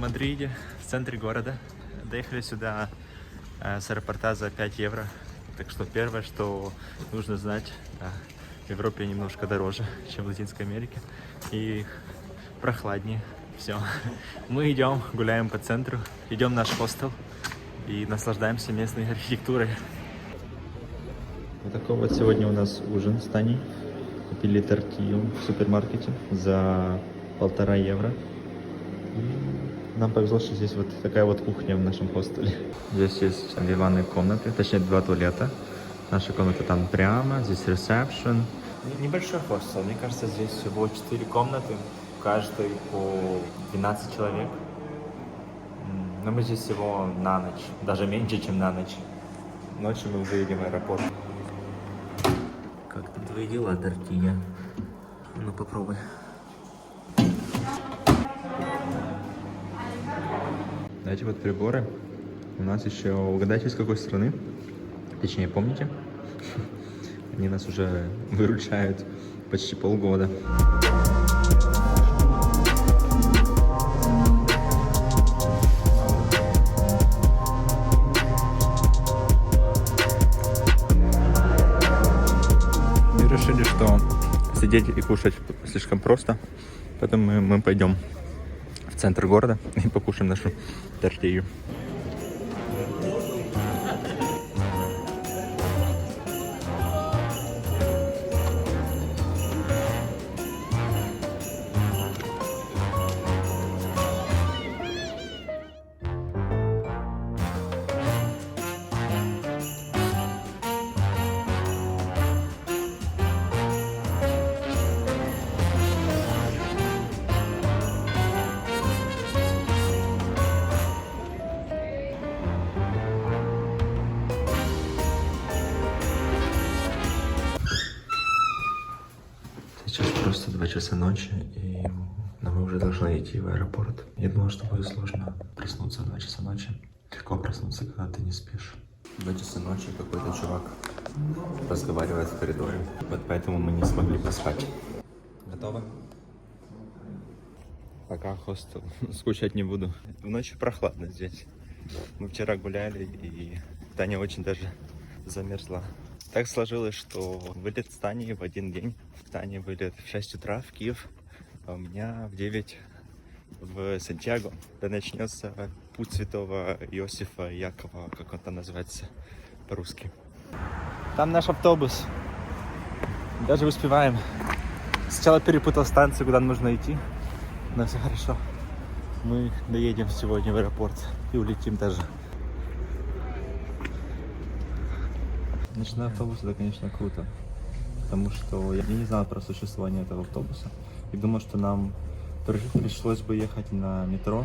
Мадриде, в центре города. Доехали сюда с аэропорта за 5 евро. Так что первое, что нужно знать, в Европе немножко дороже, чем в Латинской Америке. И прохладнее. Все. Мы идем, гуляем по центру, идем в наш хостел и наслаждаемся местной архитектурой. Вот такой вот сегодня у нас ужин с Таней. Купили тортилью в супермаркете за 1,5 евро. И нам повезло, что здесь вот такая вот кухня в нашем хостеле. Здесь есть 2 ванные комнаты, точнее 2 туалета. Наша комната там прямо, здесь ресепшн. Небольшой хостел, мне кажется, здесь всего 4 комнаты, в каждой по 12 человек. Но мы здесь всего на ночь, даже меньше, чем на ночь. Ночью мы уже едем в аэропорт. Как там твои дела, тортилья? Ну попробуй. Эти вот приборы у нас еще, угадайте, из какой страны? Точнее, помните? Они нас уже выручают почти полгода. Мы решили, что сидеть и кушать слишком просто, поэтому мы пойдем в центр города и покушаем нашу тортилью. Сейчас просто 2 часа ночи, но мы уже должны идти в аэропорт. Я думал, что будет сложно проснуться в 2 часа ночи. Легко проснуться, когда ты не спишь. 2 часа ночи какой-то чувак разговаривает в коридоре. Вот поэтому мы не смогли поспать. Готово? Пока хостел. Скучать не буду. В ночи прохладно здесь. Мы вчера гуляли, и Таня очень даже замерзла. Так сложилось, что вылет с Таней в один день. В Тане вылет в 6 утра в Киев, а у меня в 9 в Сантьяго. Когда начнется путь святого Иосифа и Якова, как он там называется по-русски. Там наш автобус. Даже успеваем. Сначала перепутал станцию, куда нужно идти, но все хорошо. Мы доедем сегодня в аэропорт и улетим даже. Ночной автобус — это, конечно, круто, потому что я не знал про существование этого автобуса и думал, что нам пришлось бы ехать на метро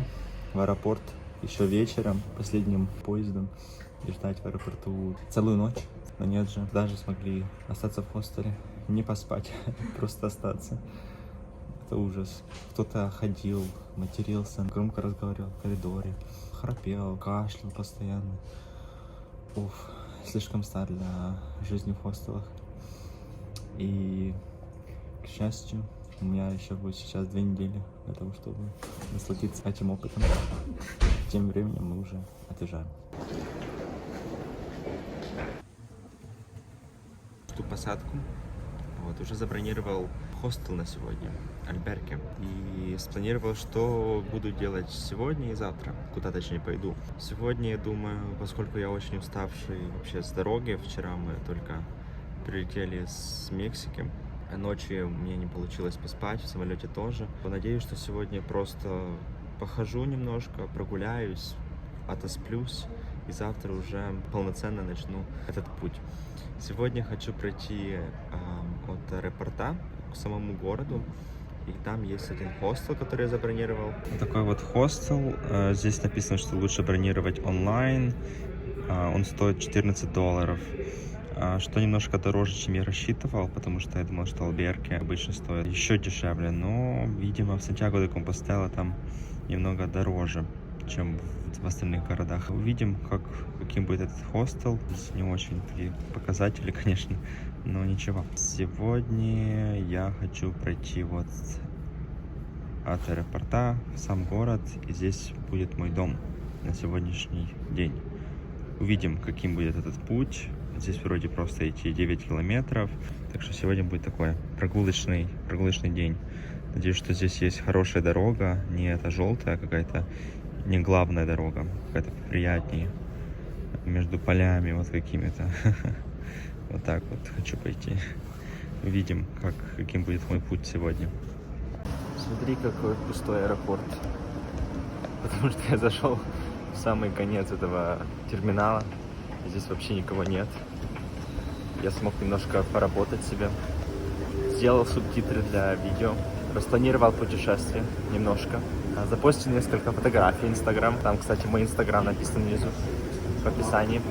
в аэропорт еще вечером, последним поездом, и ждать в аэропорту целую ночь. Но нет же, даже смогли остаться в хостеле, не поспать, просто остаться. Это ужас. Кто-то ходил, матерился, громко разговаривал в коридоре, храпел, кашлял постоянно. Уф. Слишком стар для жизни в хостелах. И, к счастью, у меня еще будет сейчас 2 недели для того, чтобы насладиться этим опытом. Тем временем мы уже отъезжаем. Жду посадку. Вот, уже забронировал хостел на сегодня, альберге. И спланировал, что буду делать сегодня и завтра. Куда точнее пойду. Сегодня, я думаю, поскольку я очень уставший вообще с дороги. Вчера мы только прилетели с Мексики. А ночью мне не получилось поспать, в самолете тоже. Надеюсь, что сегодня просто похожу немножко, прогуляюсь, отосплюсь. И завтра уже полноценно начну этот путь. Сегодня хочу пройти от аэропорта к самому городу. И там есть один хостел, который я забронировал. Такой вот хостел. Здесь написано, что лучше бронировать онлайн. Он стоит $14. Что немножко дороже, чем я рассчитывал, потому что я думал, что альберги обычно стоят еще дешевле. Но, видимо, в Сантьяго де Компостела там немного дороже, чем в остальных городах. Увидим, каким будет этот хостел. Здесь не очень такие показатели, конечно, но ничего. Сегодня я хочу пройти вот от аэропорта в сам город. И здесь будет мой дом на сегодняшний день. Увидим, каким будет этот путь. Здесь вроде просто идти 9 километров. Так что сегодня будет такой прогулочный день. Надеюсь, что здесь есть хорошая дорога. Не эта желтая какая-то, не главная дорога. Какая-то приятнее. Между полями вот какими-то. Вот так вот хочу пойти. Увидим, каким будет мой путь сегодня. Смотри, какой пустой аэропорт. Потому что я зашел в самый конец этого терминала. Здесь вообще никого нет. Я смог немножко поработать себе. Сделал субтитры для видео. Распланировал путешествие немножко. Запостил несколько фотографий в Инстаграм. Там, кстати, мой Инстаграм написан внизу в описании.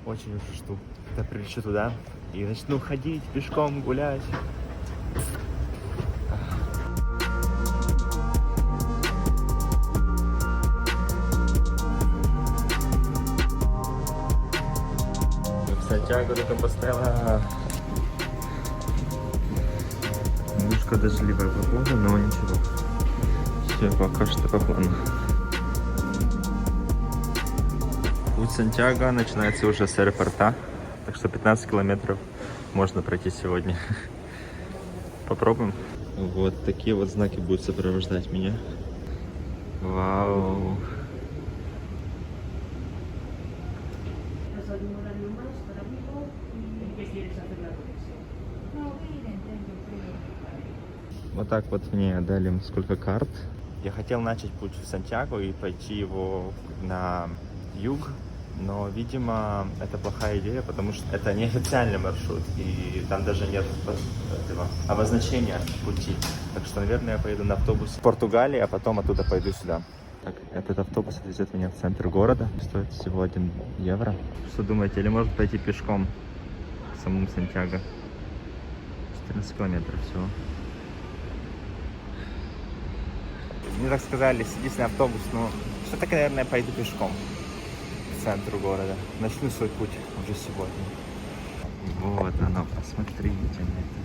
Очень уже жду, когда прилечу туда и начну ходить, пешком гулять. Сантьяго де Компостела. Немножко дождливая погода, но ничего. Все пока что по плану. Путь Сантьяго начинается уже с аэропорта, так что 15 километров можно пройти сегодня. Попробуем. Вот такие вот знаки будут сопровождать меня. Вау! Вот так вот мне дали сколько карт. Я хотел начать путь в Сантьяго и пойти его на юг, но, видимо, это плохая идея, потому что это неофициальный маршрут, и там даже нет этого обозначения пути. Так что, наверное, я поеду на автобусе в Португалии, а потом оттуда пойду сюда. Так, этот автобус везет меня в центр города. Стоит всего 1 евро. Что думаете, или может пойти пешком к самому Сантьяго? 14 километров всего. Мне так сказали, садись на автобус, но все-таки, наверное, пойду пешком к центру города. Начну свой путь уже сегодня. Вот оно, посмотрите на это.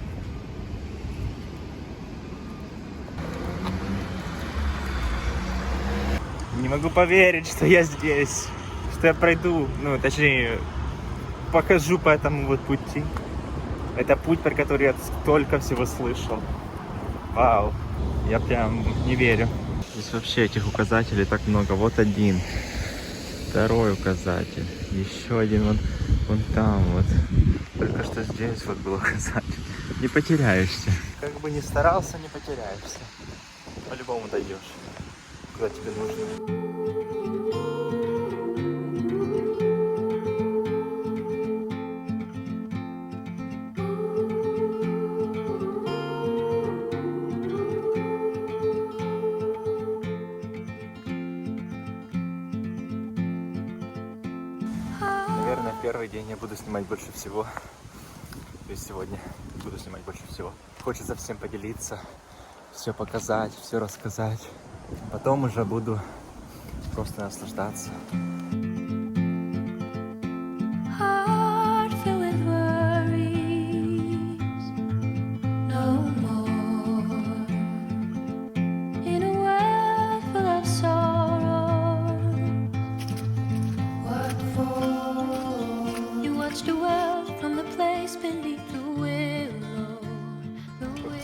Не могу поверить, что я здесь, что я пройду, ну, точнее, покажу по этому вот пути. Это путь, про который я столько всего слышал. Вау, я прям не верю. Здесь вообще этих указателей так много. Вот один, второй указатель, еще один вон там вот. Только что здесь вот был указатель. Не потеряешься. Как бы ни старался, не потеряешься. По-любому дойдешь, куда тебе нужно. Наверное, первый день я буду снимать больше всего. То есть сегодня буду снимать больше всего. Хочется всем поделиться, все показать, все рассказать. Потом уже буду просто наслаждаться.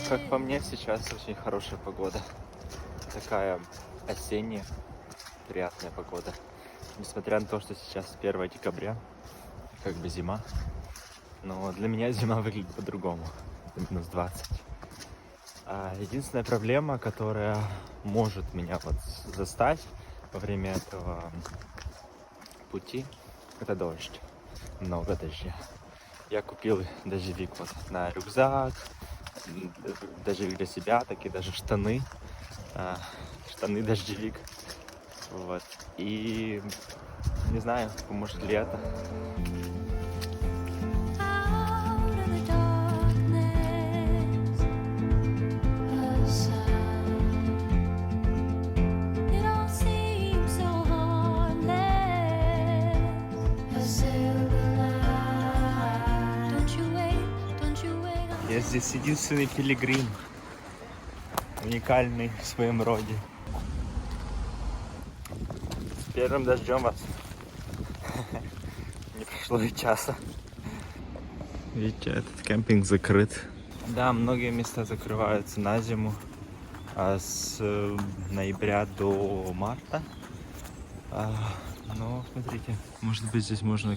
Как по мне, сейчас очень хорошая погода. Такая осенняя, приятная погода. Несмотря на то, что сейчас 1 декабря, как бы зима. Но для меня зима выглядит по-другому. Минус 20. Единственная проблема, которая может меня вот застать во время этого пути, это дождь. Много дождя. Я купил дождевик вот на рюкзак, дождевик для себя, такие даже штаны, дождевик, вот, и не знаю, поможет ли это. Я здесь единственный пилигрим. уникальный в своем роде. С первым дождем вас. Не прошло и часа. Видите, этот кемпинг закрыт. Да, многие места закрываются на зиму. А с ноября до марта. Но смотрите, может быть здесь можно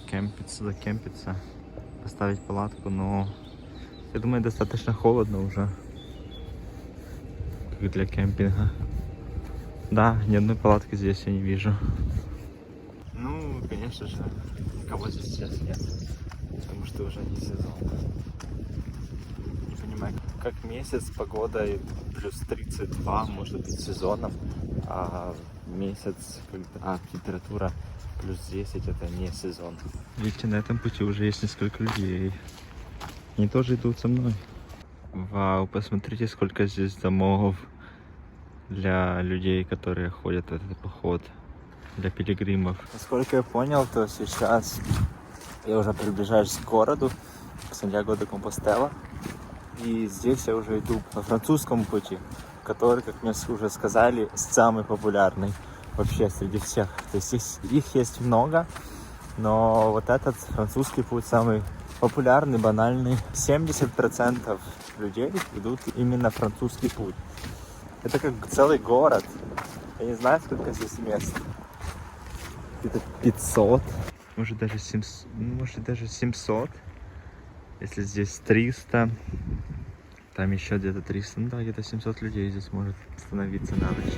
закемпиться, поставить палатку, но я думаю достаточно холодно уже, как для кемпинга. Да, ни одной палатки здесь я не вижу. Ну, конечно же, никого здесь сейчас нет, потому что уже не сезон. Не понимаю, как месяц погода и плюс 32 может быть сезоном, а месяц, когда температура плюс 10 это не сезон. Видите, на этом пути уже есть несколько людей. Они тоже идут со мной. Вау, посмотрите, сколько здесь домов для людей, которые ходят в этот поход, для пилигримов. Насколько я понял, то сейчас я уже приближаюсь к городу, к Сантьяго-де-Компостела. И здесь я уже иду по французскому пути, который, как мне уже сказали, самый популярный вообще среди всех. То есть их есть много, но вот этот французский путь самый популярный, банальный. 70% людей идут именно французский путь. Это как целый город. Я не знаю, сколько здесь мест. Где-то 500, может даже 700. Если здесь 300, там еще где-то 300, ну да, где-то 700 людей здесь может становиться на ночь.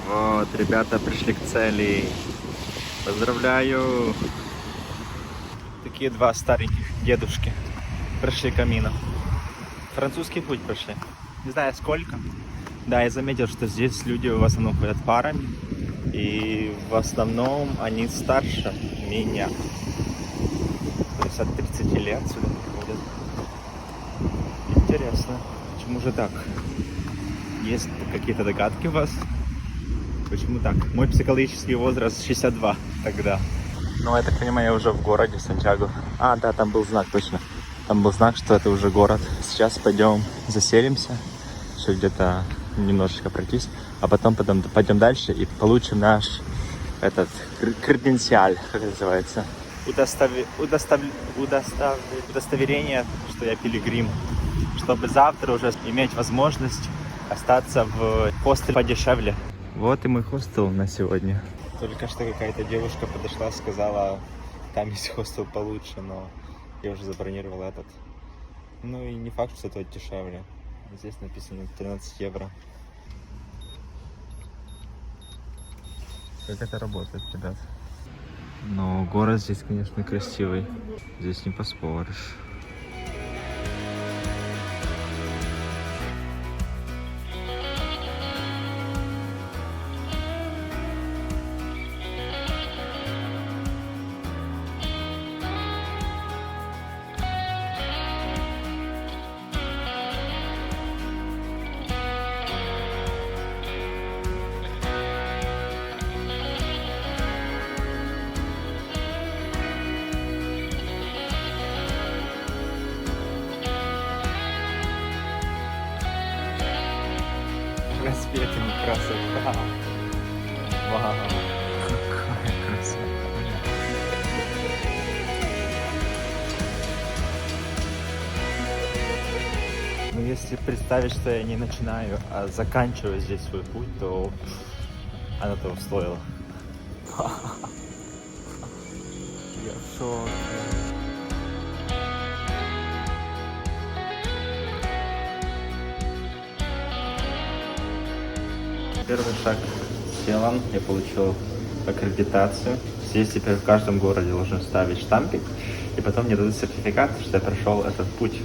Вот, ребята пришли к цели. Поздравляю! Такие два стареньких дедушки прошли камино. Французский путь прошли. Не знаю сколько. Да, я заметил, что здесь люди в основном ходят парами. И в основном они старше меня. То есть от 30 лет сюда приходят. Интересно, почему же так? Есть какие-то догадки у вас? Почему так? Мой психологический возраст 62 тогда. Ну, я так понимаю, я уже в городе Сантьяго. А, да, там был знак, точно. Там был знак, что это уже город. Сейчас пойдем заселимся. Еще где-то немножечко пройтись. А потом пойдем дальше и получим наш этот креденциаль, как это называется. Удостоверение, что я пилигрим. Чтобы завтра уже иметь возможность остаться в хостеле подешевле. Вот и мой хостел на сегодня. Только что какая-то девушка подошла, сказала, там есть хостел получше, но я уже забронировал этот. Ну и не факт, что тот дешевле. Здесь написано 13 евро. Как это работает, ребят? Но город здесь, конечно, красивый. Здесь не поспоришь. Рассветами красота. Вау, какая красота. Ну, если представить, что я не начинаю, а заканчиваю здесь свой путь, то оно того стоило. Я в шоке. Первый шаг сделан, я получил аккредитацию. Здесь теперь в каждом городе должен ставить штампик, и потом мне дадут сертификат, что я прошел этот путь.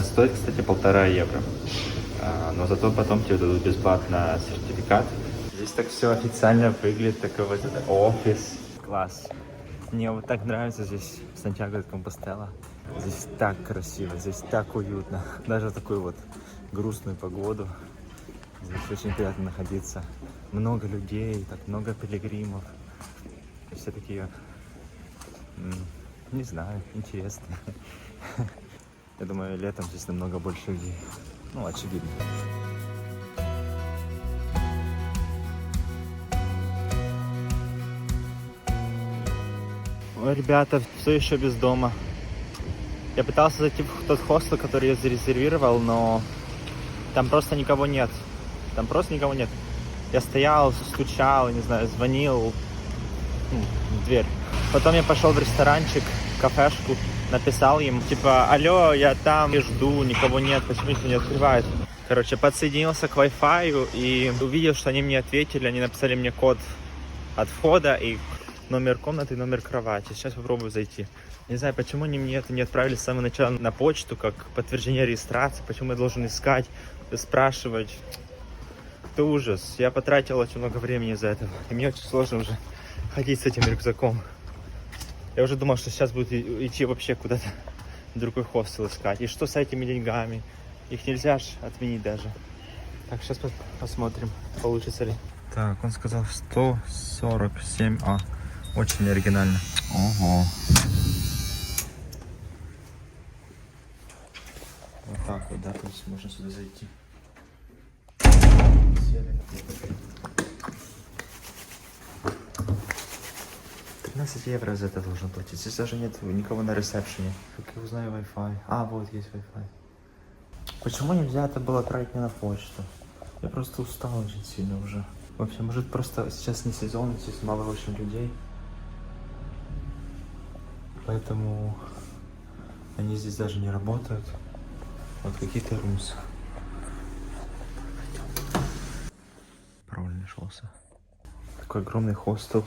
Стоит, кстати, 1,5 евро. Но зато потом тебе дадут бесплатно сертификат. Здесь так все официально выглядит, такой вот это офис. Класс. Мне вот так нравится здесь, в Сантьяго-де-Компостела. Здесь так красиво, здесь так уютно. Даже в такую вот грустную погоду. Здесь очень приятно находиться. Много людей, так много пилигримов. Все такие, не знаю, интересные. Я думаю, летом здесь намного больше людей. Ну, очевидно. Ой, ребята, все еще без дома. Я пытался зайти в тот хостел, который я зарезервировал, но там просто никого нет. Там просто никого нет. Я стоял, стучал, не знаю, звонил в дверь. Потом я пошел в ресторанчик, в кафешку, написал им, типа, алло, я там и жду, никого нет, почему никто не открывает? Короче, подсоединился к Wi-Fi и увидел, что они мне ответили, они написали мне код от входа и номер комнаты, номер кровати. Сейчас попробую зайти. Не знаю, почему они мне это не отправили с самого начала на почту, как подтверждение регистрации, почему я должен искать, спрашивать. Это ужас. Я потратил очень много времени из-за этого. И мне очень сложно уже ходить с этим рюкзаком. Я уже думал, что сейчас будет идти вообще куда-то в другой хостел искать. И что с этими деньгами? Их нельзя же отменить даже. Так, сейчас посмотрим, получится ли. Так, он сказал 147 Очень оригинально. Ого. Вот так вот, да, то есть можно сюда зайти. 13 евро за это должен платить. Здесь даже нет никого на ресепшене. Как я узнаю Wi-Fi? Вот есть Wi-Fi. Почему нельзя это было отправить мне на почту? Я просто устал очень сильно уже. Вообще, может просто сейчас не сезон, здесь мало очень людей. Поэтому они здесь даже не работают. Вот какие-то румсы. Пароль нашелся. Такой огромный хостел.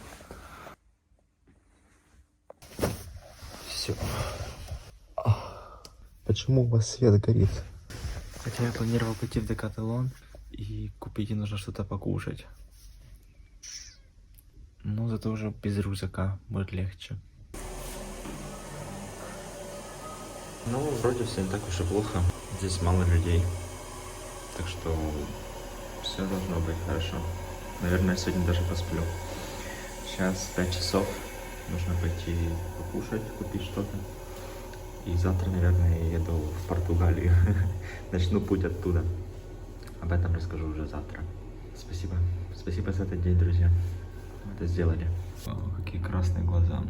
Все. Почему у вас свет горит? Хотя я планировал пойти в Декатлон и купить, и нужно что-то покушать. Но зато уже без рюкзака будет легче. Ну, вроде все не так уж и плохо. Здесь мало людей. Так что все должно быть хорошо. Наверное, сегодня даже посплю. Сейчас 5 часов. Нужно пойти покушать, купить что-то. И завтра, наверное, я еду в Португалию. Начну путь оттуда. Об этом расскажу уже завтра. Спасибо. Спасибо за этот день, друзья. Мы это сделали. О, какие красные глаза.